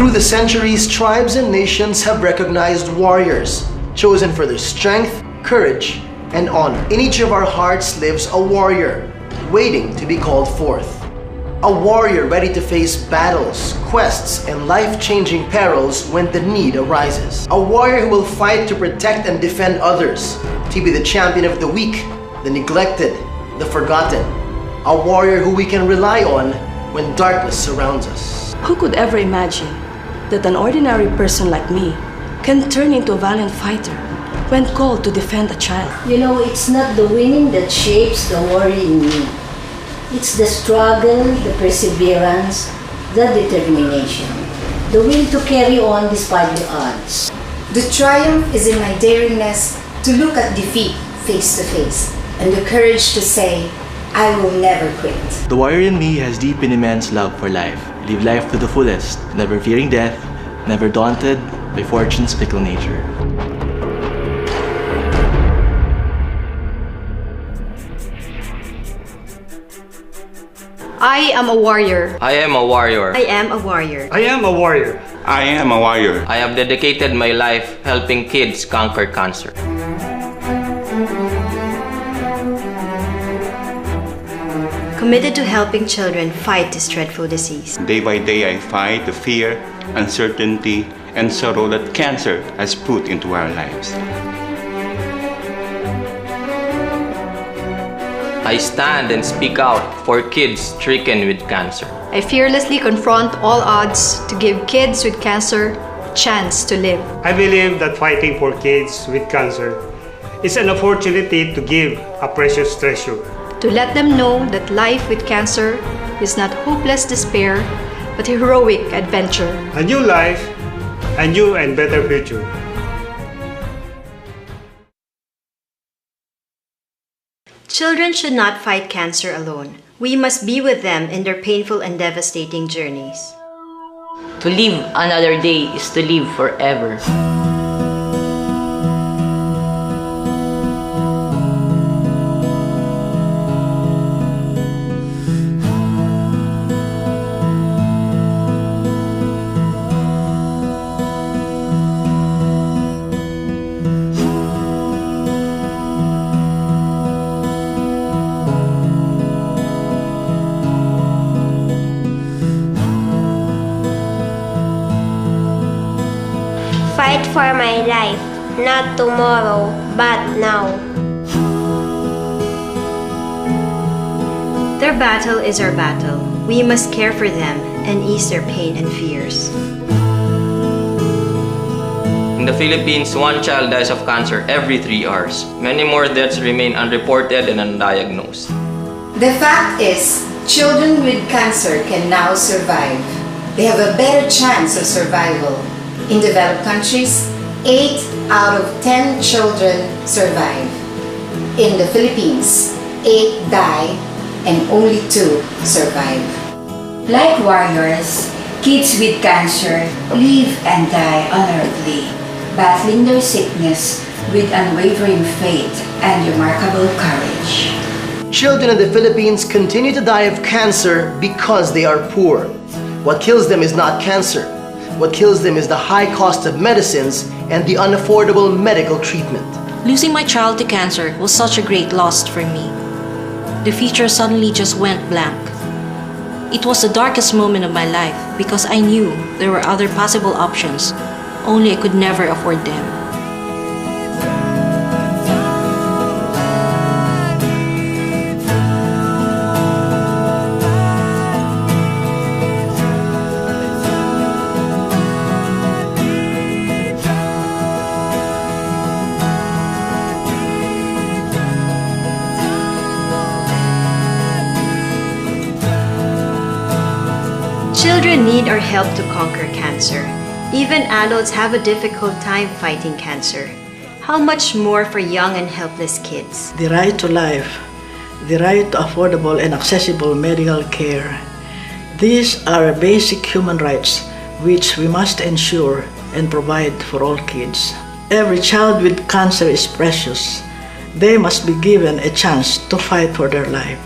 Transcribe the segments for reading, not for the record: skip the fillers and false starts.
Through the centuries, tribes and nations have recognized warriors, chosen for their strength, courage, and honor. In each of our hearts lives a warrior, waiting to be called forth. A warrior ready to face battles, quests, and life-changing perils when the need arises. A warrior who will fight to protect and defend others, to be the champion of the weak, the neglected, the forgotten. A warrior who we can rely on when darkness surrounds us. Who could ever imagine that an ordinary person like me can turn into a valiant fighter when called to defend a child? You know, it's not the winning that shapes the warrior in me. It's the struggle, the perseverance, the determination, the will to carry on despite the odds. The triumph is in my daringness to look at defeat face to face, and the courage to say, I will never quit. The warrior in me has deep and immense love for life. Live life to the fullest, never fearing death, never daunted by fortune's fickle nature. I am a warrior. I am a warrior. I am a warrior. I am a warrior. I am a warrior. I have dedicated my life helping kids conquer cancer. Committed to helping children fight this dreadful disease. Day by day I fight the fear, uncertainty, and sorrow that cancer has put into our lives. I stand and speak out for kids stricken with cancer. I fearlessly confront all odds to give kids with cancer a chance to live. I believe that fighting for kids with cancer is an opportunity to give a precious treasure. To let them know that life with cancer is not hopeless despair, but a heroic adventure. A new life, a new and better future. Children should not fight cancer alone. We must be with them in their painful and devastating journeys. To live another day is to live forever. Fight for my life, not tomorrow, but now. Their battle is our battle. We must care for them and ease their pain and fears. In the Philippines, one child dies of cancer every 3 hours. Many more deaths remain unreported and undiagnosed. The fact is, children with cancer can now survive. They have a better chance of survival. In developed countries, 8 out of 10 children survive. In the Philippines, 8 die and only 2 survive. Like warriors, kids with cancer live and die honorably, battling their sickness with unwavering faith and remarkable courage. Children in the Philippines continue to die of cancer because they are poor. What kills them is not cancer. What kills them is the high cost of medicines and the unaffordable medical treatment. Losing my child to cancer was such a great loss for me. The future suddenly just went blank. It was the darkest moment of my life because I knew there were other possible options, only I could never afford them. Children need our help to conquer cancer. Even adults have a difficult time fighting cancer. How much more for young and helpless kids? The right to life, the right to affordable and accessible medical care. These are basic human rights which we must ensure and provide for all kids. Every child with cancer is precious. They must be given a chance to fight for their life.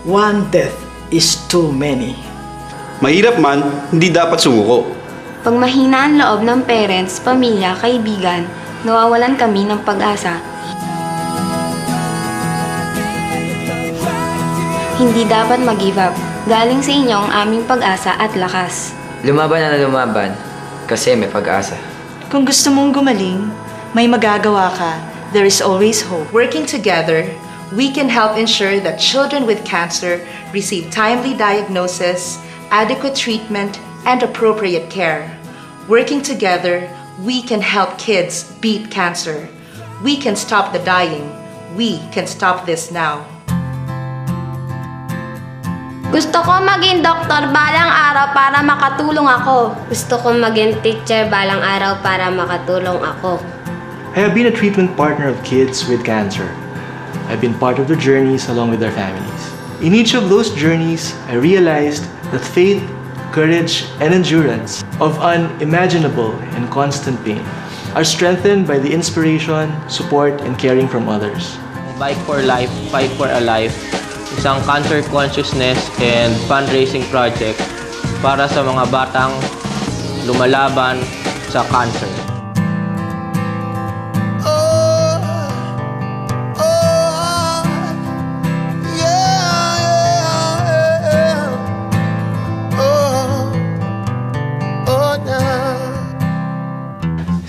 One death is too many. Mahirap man, hindi dapat sumuko. Pag mahina ang loob ng parents, pamilya, kaibigan, nawawalan kami ng pag-asa. Hindi dapat mag-give up. Galing sa inyo ang aming pag-asa at lakas. Lumaban na lumaban, kasi may pag-asa. Kung gusto mong gumaling, may magagawa ka. There is always hope. Working together, we can help ensure that children with cancer receive timely diagnosis, adequate treatment, and appropriate care. Working together, we can help kids beat cancer. We can stop the dying. We can stop this now. Gusto ko maging doktor balang araw para makatulong ako. Gusto ko maging teacher balang araw para makatulong ako. I have been a treatment partner of kids with cancer. I've been part of their journeys along with their families. In each of those journeys, I realized that faith, courage, and endurance of unimaginable and constant pain are strengthened by the inspiration, support, and caring from others. Bike for Life, Fight for a Life, isang cancer consciousness and fundraising project para sa mga batang lumalaban sa cancer.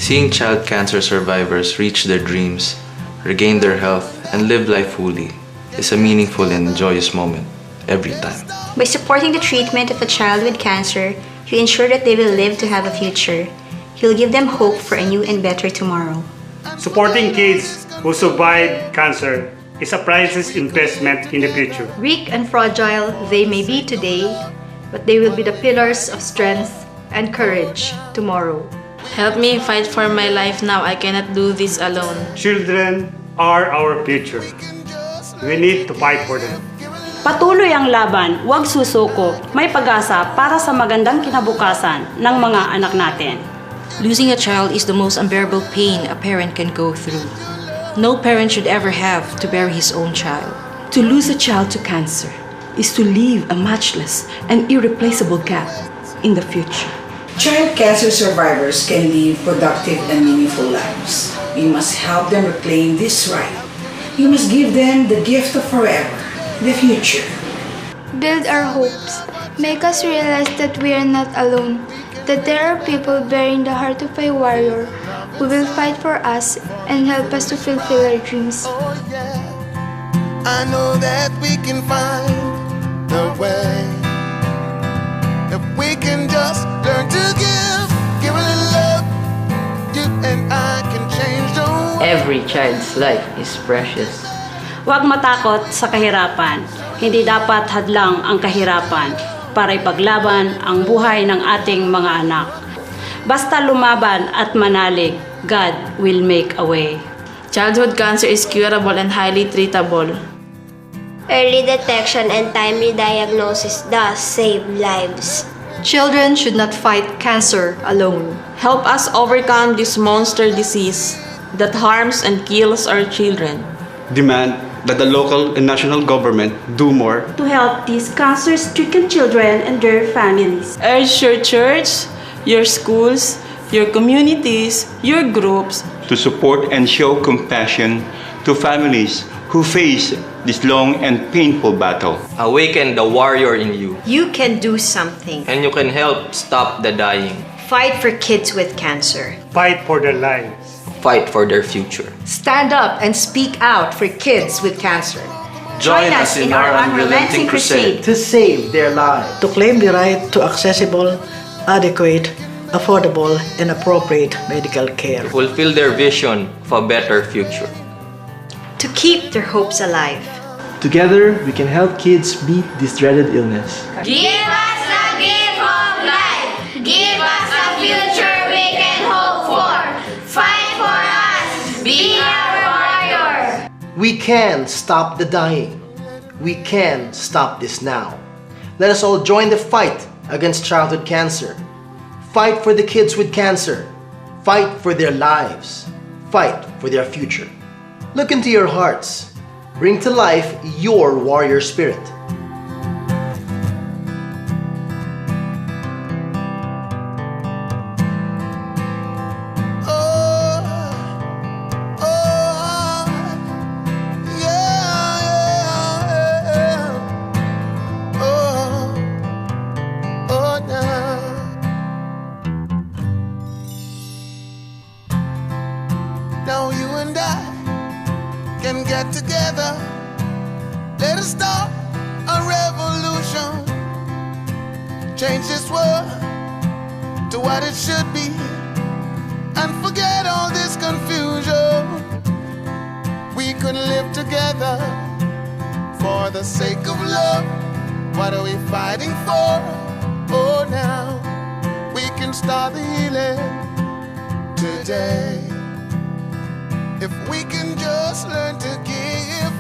Seeing child cancer survivors reach their dreams, regain their health, and live life fully is a meaningful and joyous moment every time. By supporting the treatment of a child with cancer, you ensure that they will live to have a future. You'll give them hope for a new and better tomorrow. Supporting kids who survive cancer is a priceless investment in the future. Weak and fragile they may be today, but they will be the pillars of strength and courage tomorrow. Help me fight for my life now. I cannot do this alone. Children are our future. We need to fight for them. Patuloy ang laban, huwag susuko. May pag-asa para sa magandang kinabukasan ng mga anak natin. Losing a child is the most unbearable pain a parent can go through. No parent should ever have to bury his own child. To lose a child to cancer is to leave a matchless and irreplaceable gap in the future. Child cancer survivors can live productive and meaningful lives. We must help them reclaim this right. We must give them the gift of forever, the future. Build our hopes. Make us realize that we are not alone, that there are people bearing the heart of a warrior who will fight for us and help us to fulfill our dreams. I know that we can find the way. If we can just learn to give a little love, you and I can change the world. Every child's life is precious. Huwag matakot sa kahirapan. Hindi dapat hadlang ang kahirapan para ipaglaban ang buhay ng ating mga anak. Basta lumaban at manalig, God will make a way. Childhood cancer is curable and highly treatable. Early detection and timely diagnosis does save lives. Children should not fight cancer alone. Help us overcome this monster disease that harms and kills our children. Demand that the local and national government do more to help these cancer-stricken children and their families. Urge your church, your schools, your communities, your groups to support and show compassion to families who face this long and painful battle. Awaken the warrior in you. You can do something. And you can help stop the dying. Fight for kids with cancer. Fight for their lives. Fight for their future. Stand up and speak out for kids with cancer. Join us in our unrelenting crusade to save their lives. To claim the right to accessible, adequate, affordable, and appropriate medical care. Fulfill their vision for a better future. To keep their hopes alive. Together, we can help kids beat this dreaded illness. Give us the gift of life. Give us a future we can hope for. Fight for us. Be our warrior. We can stop the dying. We can stop this now. Let us all join the fight against childhood cancer. Fight for the kids with cancer. Fight for their lives. Fight for their future. Look into your hearts. Bring to life your warrior spirit. change this world to what it should be and forget all this confusion. We could live together for the sake of love. What are we fighting for? Oh, now we can start the healing today. If we can just learn to give